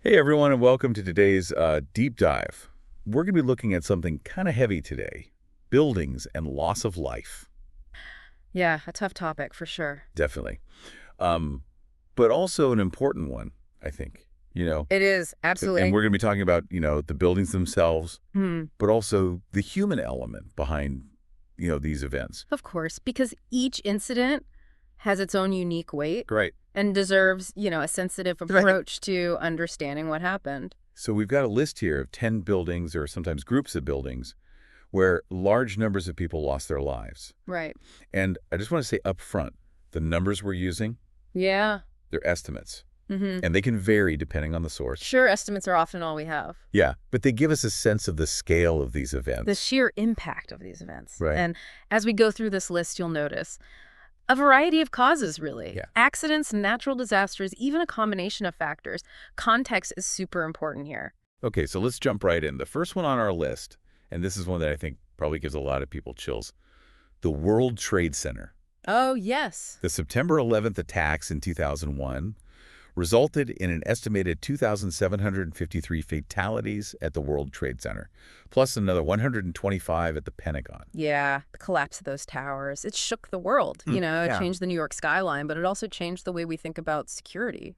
Hey everyone, and welcome to today's deep dive. We're going to be looking at something kind of heavy today: buildings and loss of life. Yeah, a tough topic for sure. Definitely. Um, but also an important one, I think. You know, It is, and absolutely. we're going to be talking about, the buildings themselves, Hmm. but also the human element behind, these events. Of course, because each incident has its own unique weight Right. and deserves, a sensitive Right. approach to understanding what happened. So we've got a list here of 10 buildings or sometimes groups of buildings where large numbers of people lost their lives. Right. And I just want to say up front, the numbers we're using, Yeah. they're estimates. Mm-hmm. And they can vary depending on the source. Sure, estimates are often all we have. Yeah, but they give us a sense of the scale of these The events. sheer impact of these events. Right. And as we go through this list, you'll notice a variety of causes, really. Yeah. Accidents, natural disasters, even a combination of factors. Context is super important here. Okay, so let's jump right in. The first one on our list, and this is one that I think probably gives a lot of people chills, the World Trade Center. Oh, yes. The September 11th attacks in 2001 resulted in an estimated 2,753 fatalities at the World Trade Center, plus another 125 at the Pentagon. Yeah, the collapse of those towers. It shook the world. It Yeah. changed the New York skyline, but it also changed the way we think about security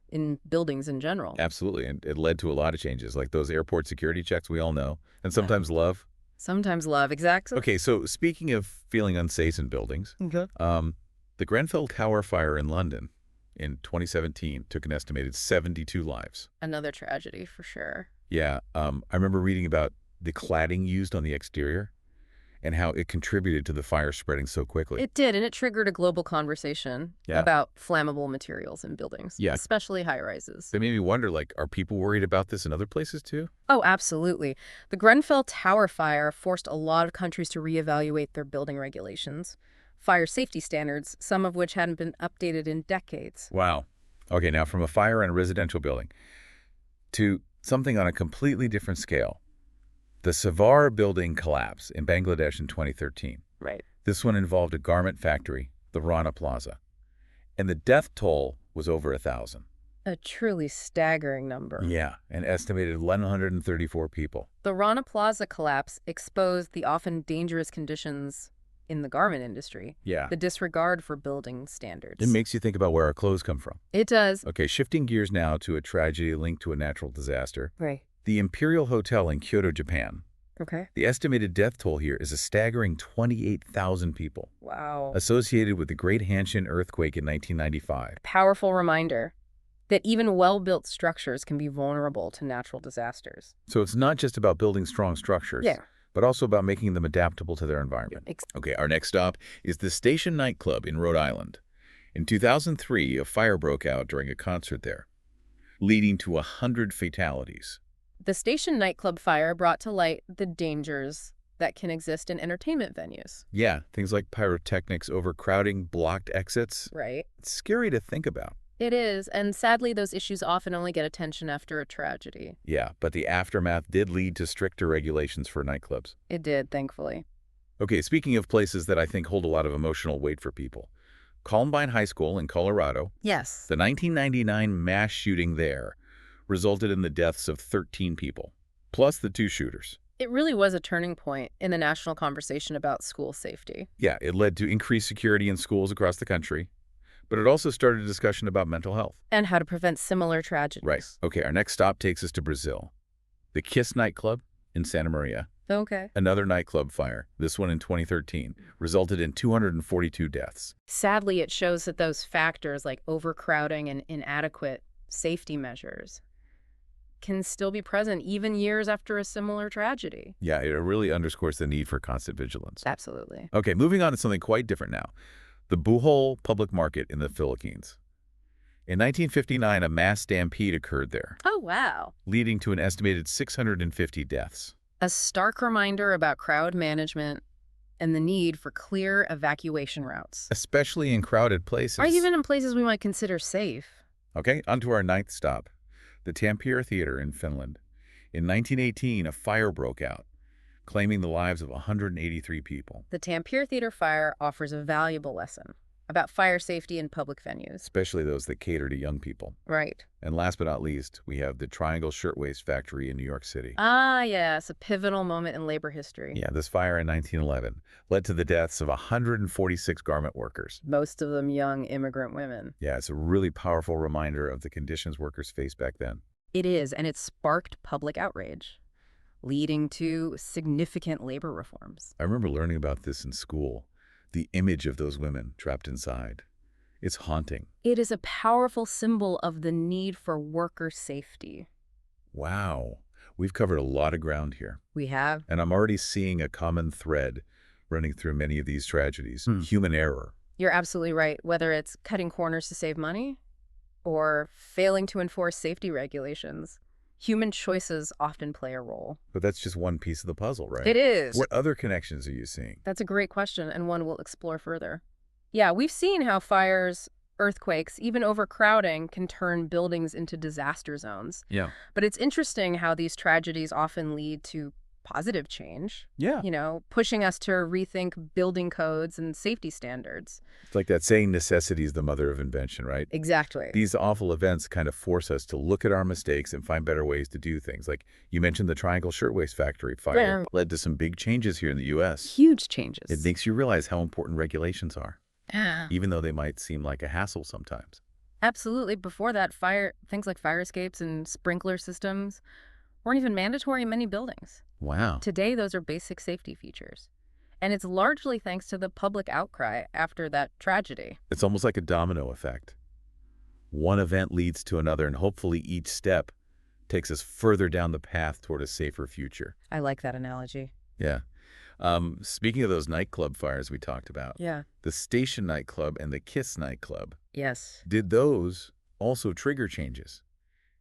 in buildings in general. Absolutely, and it led to a lot of changes, like those airport security checks we all know, and sometimes love. Sometimes love, exactly. Okay, so speaking of feeling unsafe in buildings, Okay. the Grenfell Tower fire in London in 2017 took an estimated 72 lives. Another tragedy for sure. Yeah, I remember reading about the cladding used on the exterior and how it contributed to the fire spreading so quickly. It did, and it triggered a global conversation Yeah. about flammable materials in buildings, Yeah. especially high rises. They made me wonder, like, are people worried about this in other places too? Oh, absolutely. The Grenfell Tower fire forced a lot of countries to reevaluate their building regulations, fire safety standards, some of which hadn't been updated in decades. Wow. Okay, now from a fire in a residential building to something on a completely different scale. The Savar building collapse in Bangladesh in 2013. Right. This one involved a garment factory, the Rana Plaza, and the death toll was over 1,000. A truly staggering number. Yeah, an estimated 134 people. The Rana Plaza collapse exposed the often dangerous conditions in the garment industry, Yeah, the disregard for building standards. it makes you think about where our clothes come from. It does. Okay, shifting gears now to a tragedy linked to a natural disaster. Right. The Imperial Hotel in Kyoto, Japan. Okay. The estimated death toll here is a staggering 28,000 people, Wow. associated with the Great Hanshin earthquake in 1995. Powerful reminder that even well-built structures can be vulnerable to natural disasters. So it's not just about building strong structures, Yeah. but also about making them adaptable to their environment. Ex- Okay, our next stop is the Station nightclub in Rhode Island. In 2003, a fire broke out during a concert there, leading to 100 fatalities. The Station nightclub fire brought to light the dangers that can exist in entertainment venues. Yeah, things like pyrotechnics, overcrowding, blocked exits. Right. It's scary to think about. It is, and sadly, those issues often only get attention after a tragedy. Yeah, but the aftermath did lead to stricter regulations for nightclubs. It did, thankfully. Okay, speaking of places that I think hold a lot of emotional weight for people, Columbine High School in Colorado, Yes. the 1999 mass shooting there resulted in the deaths of 13 people, plus the 2 shooters. It really was a turning point in the national conversation about school safety. Yeah, it led to increased security in schools across the country, but it also started a discussion about mental health. And how to prevent similar tragedies. Right. Okay, our next stop takes us to Brazil. The Kiss nightclub in Santa Maria, Okay. another nightclub fire, this one in 2013, resulted in 242 deaths. Sadly, it shows that those factors like overcrowding and inadequate safety measures can still be present even years after a similar tragedy. Yeah, it really underscores the need for constant vigilance. Absolutely. Okay, moving on to something quite different now. The Bohol Public Market in the Philippines. In 1959, a mass stampede occurred there, Oh, wow. leading to an estimated 650 deaths. A stark reminder about crowd management and the need for clear evacuation routes, Especially in crowded places. or even in places we might consider safe. Okay, on to our 9th stop, the Tampere Theater in Finland. In 1918, a fire broke out, claiming the lives of 183 people. The Tampere Theater fire offers a valuable lesson about fire safety in public venues. especially those that cater to young people. Right. And last but not least, we have the Triangle Shirtwaist Factory in New York City. Ah, yes, a pivotal moment in labor history. Yeah, this fire in 1911 led to the deaths of 146 garment workers. Most of them young immigrant women. Yeah, it's a really powerful reminder of the conditions workers faced back then. It is, and it sparked public outrage, leading to significant labor reforms. I remember learning about this in school. The image of those women trapped inside. It's haunting. It is a powerful symbol of the need for worker safety. Wow, we've covered a lot of ground here. We have. And I'm already seeing a common thread running through many of these tragedies. Human error. You're absolutely right. Whether it's cutting corners to save money or failing to enforce safety regulations, human choices often play a role. But that's just one piece of the puzzle, right? It is. What other connections are you seeing? That's a great question, and one we'll explore further. Yeah, we've seen how fires, earthquakes, even overcrowding can turn buildings into disaster zones. Yeah. But it's interesting how these tragedies often lead to positive change, Yeah. pushing us to rethink building codes and safety standards. It's like that saying, necessity is the mother of invention, right? Exactly. These awful events kind of force us to look at our mistakes and find better ways to do things. Like you mentioned, the Triangle Shirtwaist Factory fire Yeah. led to some big changes here in the U.S. Huge changes. It makes you realize how important regulations are, Yeah. even though they might seem like a hassle sometimes. Absolutely. Before that, things like fire escapes and sprinkler systems weren't even mandatory in many buildings. Wow. Today, those are basic safety features. And it's largely thanks to the public outcry after that tragedy. It's almost like a domino effect. One event leads to another, and hopefully each step takes us further down the path toward a safer future. I like that analogy. Yeah. Speaking of those nightclub fires we talked about, Yeah. the Station nightclub and the Kiss nightclub, Yes. did those also trigger changes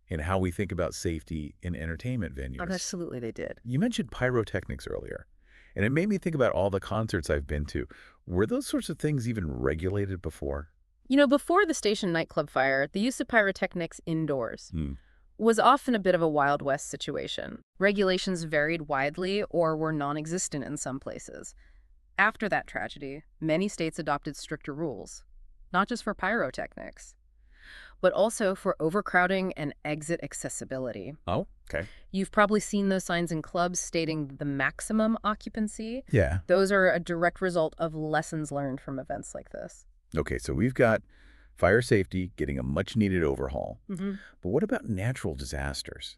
in how we think about safety in entertainment venues? Absolutely, they did. You mentioned pyrotechnics earlier, and it made me think about all the concerts I've been to. Were those sorts of things even regulated before? Before the Station nightclub fire, the use of pyrotechnics indoors Hmm. was often a bit of a Wild West situation. Regulations varied widely or were non-existent in some places. After that tragedy, many states adopted stricter rules, not just for pyrotechnics, but also for overcrowding and exit accessibility. Oh, okay. You've probably seen those signs in clubs stating the maximum occupancy. Yeah. Those are a direct result of lessons learned from events like this. Okay, so we've got fire safety getting a much-needed overhaul. Mm-hmm. But what about natural disasters?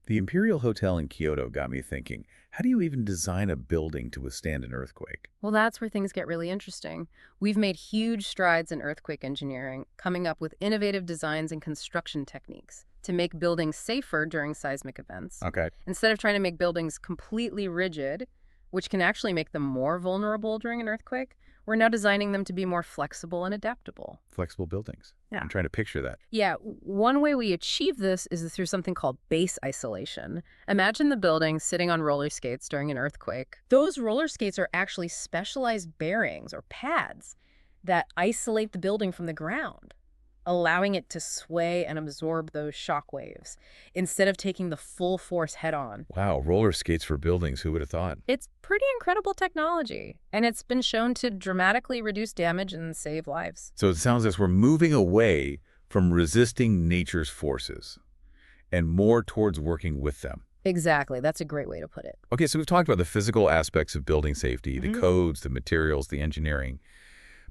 The Imperial Hotel in Kyoto got me thinking, how do you even design a building to withstand an earthquake? Well, that's where things get really interesting. We've made huge strides in earthquake engineering, coming up with innovative designs and construction techniques to make buildings safer during seismic events. Okay. Instead of trying to make buildings completely rigid, which can actually make them more vulnerable during an earthquake, we're now designing them to be more flexible and adaptable. Flexible buildings. Yeah. I'm trying to picture that. Yeah, one way we achieve this is through something called base isolation. Imagine the building sitting on roller skates during an earthquake. Those roller skates are actually specialized bearings or pads that isolate the building from the ground, allowing it to sway and absorb those shock waves instead of taking the full force head on. Wow, roller skates for buildings, who would have thought? It's pretty incredible technology, and it's been shown to dramatically reduce damage and save lives. So it sounds as we're moving away from resisting nature's forces and more towards working with them. Exactly. That's a great way to put it. Okay, so we've talked about the physical aspects of building safety, the codes, the materials, the engineering.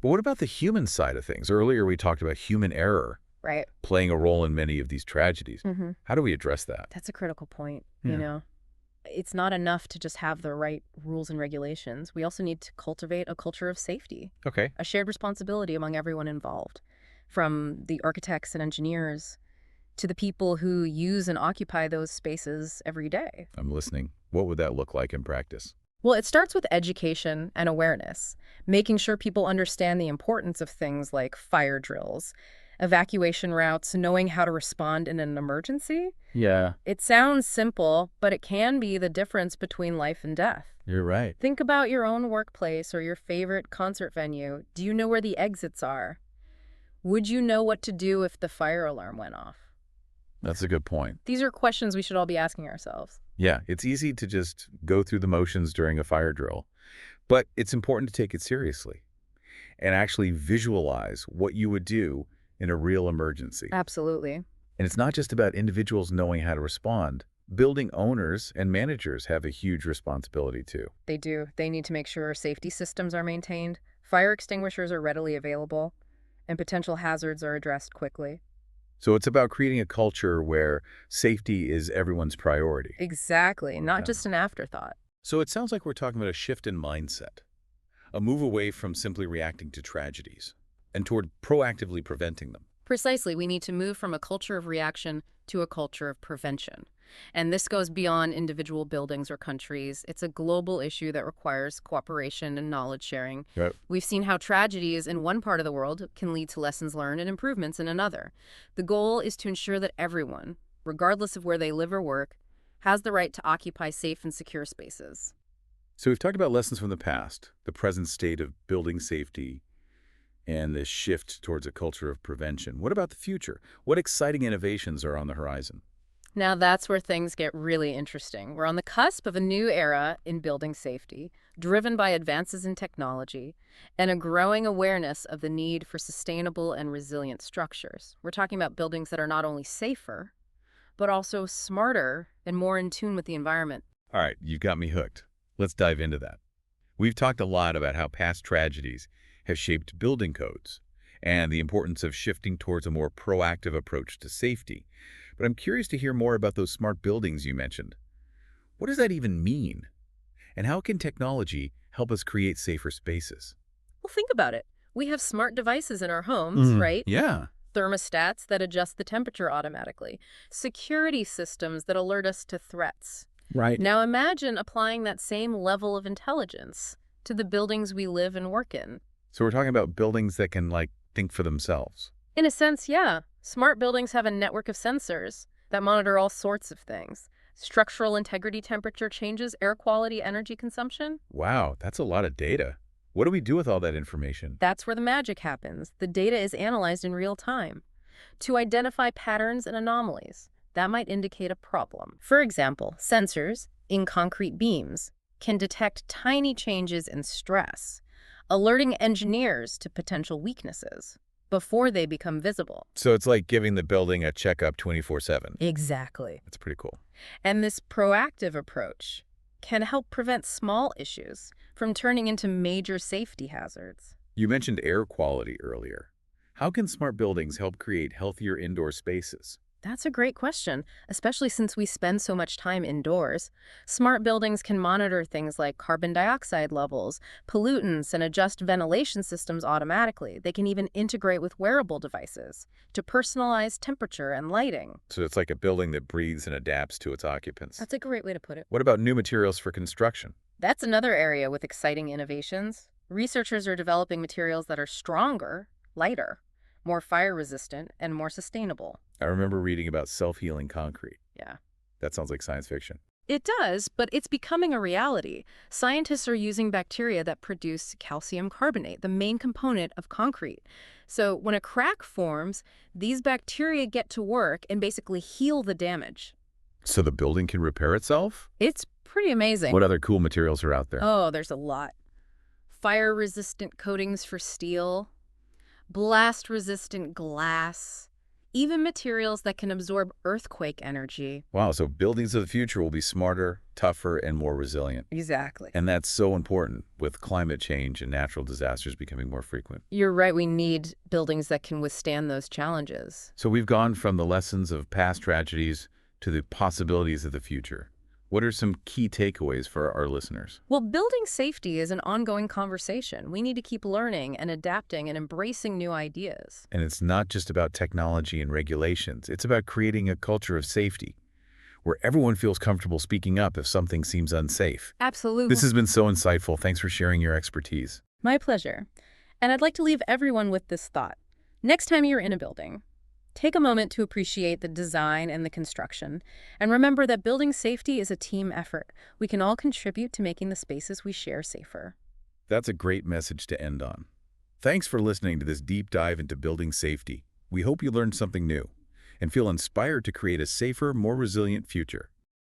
But what about the human side of things? Earlier we talked about human error Right. playing a role in many of these tragedies. Mm-hmm. How do we address that? That's a critical point, Yeah. It's not enough to just have the right rules and regulations. We also need to cultivate a culture of safety, Okay. a shared responsibility among everyone involved, from the architects and engineers to the people who use and occupy those spaces every day. I'm listening. What would that look like in practice? Well, it starts with education and awareness, making sure people understand the importance of things like fire drills, evacuation routes, knowing how to respond in an emergency. Yeah, It sounds simple, but it can be the difference between life and death. you're right. Think about your own workplace or your favorite concert venue. Do you know where the exits are? Would you know what to do if the fire alarm went off? That's a good point. These are questions we should all be asking ourselves. Yeah, it's easy to just go through the motions during a fire drill, but it's important to take it seriously. and actually visualize what you would do in a real emergency. Absolutely. And it's not just about individuals knowing how to respond. Building owners and managers have a huge responsibility too. They do. They need to make sure safety systems are maintained, fire extinguishers are readily available, and potential hazards are addressed quickly. So it's about creating a culture where safety is everyone's priority. Exactly, not Yeah. just an afterthought. So it sounds like we're talking about a shift in mindset, a move away from simply reacting to tragedies and toward proactively preventing them. Precisely, we need to move from a culture of reaction to a culture of prevention. And this goes beyond individual buildings or countries. It's a global issue that requires cooperation and knowledge sharing. Right. We've seen how tragedies in one part of the world can lead to lessons learned and improvements in another. The goal is to ensure that everyone, regardless of where they live or work, has the right to occupy safe and secure spaces. So we've talked about lessons from the past, the present state of building safety, and this shift towards a culture of prevention. What about the future? What exciting innovations are on the horizon? Now that's where things get really interesting. We're on the cusp of a new era in building safety, driven by advances in technology and a growing awareness of the need for sustainable and resilient structures. We're talking about buildings that are not only safer, but also smarter and more in tune with the environment. All right, you've got me hooked. Let's dive into that. We've talked a lot about how past tragedies have shaped building codes and the importance of shifting towards a more proactive approach to safety. But I'm curious to hear more about those smart buildings you mentioned. What does that even mean? And how can technology help us create safer spaces? Well, think about it. We have smart devices in our homes, right? Yeah. Thermostats that adjust the temperature automatically, security systems that alert us to threats. Right. Now imagine applying that same level of intelligence to the buildings we live and work in. So we're talking about buildings that can, like, think for themselves. In a sense, yeah. Smart buildings have a network of sensors that monitor all sorts of things. Structural integrity, temperature changes, air quality, energy consumption. Wow, that's a lot of data. What do we do with all that information? That's where the magic happens. The data is analyzed in real time to identify patterns and anomalies that might indicate a problem. For example, sensors in concrete beams can detect tiny changes in stress, alerting engineers to potential weaknesses before they become visible. So it's like giving the building a checkup 24/7. Exactly. That's pretty cool. And this proactive approach can help prevent small issues from turning into major safety hazards. You mentioned air quality earlier. How can smart buildings help create healthier indoor spaces? That's a great question, especially since we spend so much time indoors. Smart buildings can monitor things like carbon dioxide levels, pollutants, and adjust ventilation systems automatically. They can even integrate with wearable devices to personalize temperature and lighting. So it's like a building that breathes and adapts to its occupants. That's a great way to put it. What about new materials for construction? That's another area with exciting innovations. Researchers are developing materials that are stronger, lighter, more fire-resistant, and more sustainable. I remember reading about self-healing concrete. Yeah. That sounds like science fiction. It does, but it's becoming a reality. Scientists are using bacteria that produce calcium carbonate, the main component of concrete. So when a crack forms, these bacteria get to work and basically heal the damage. So the building can repair itself? It's pretty amazing. What other cool materials are out there? Oh, there's a lot. Fire-resistant coatings for steel, blast-resistant glass, even materials that can absorb earthquake energy. Wow, so buildings of the future will be smarter, tougher, and more resilient. Exactly. And that's so important with climate change and natural disasters becoming more frequent. You're right, we need buildings that can withstand those challenges. So we've gone from the lessons of past tragedies to the possibilities of the future. What are some key takeaways for our listeners? Well, building safety is an ongoing conversation. We need to keep learning and adapting and embracing new ideas. And it's not just about technology and regulations. It's about creating a culture of safety where everyone feels comfortable speaking up if something seems unsafe. Absolutely. This has been so insightful. Thanks for sharing your expertise. My pleasure. And I'd like to leave everyone with this thought. Next time you're in a building, take a moment to appreciate the design and the construction. And remember that building safety is a team effort. We can all contribute to making the spaces we share safer. That's a great message to end on. Thanks for listening to this deep dive into building safety. We hope you learned something new and feel inspired to create a safer, more resilient future.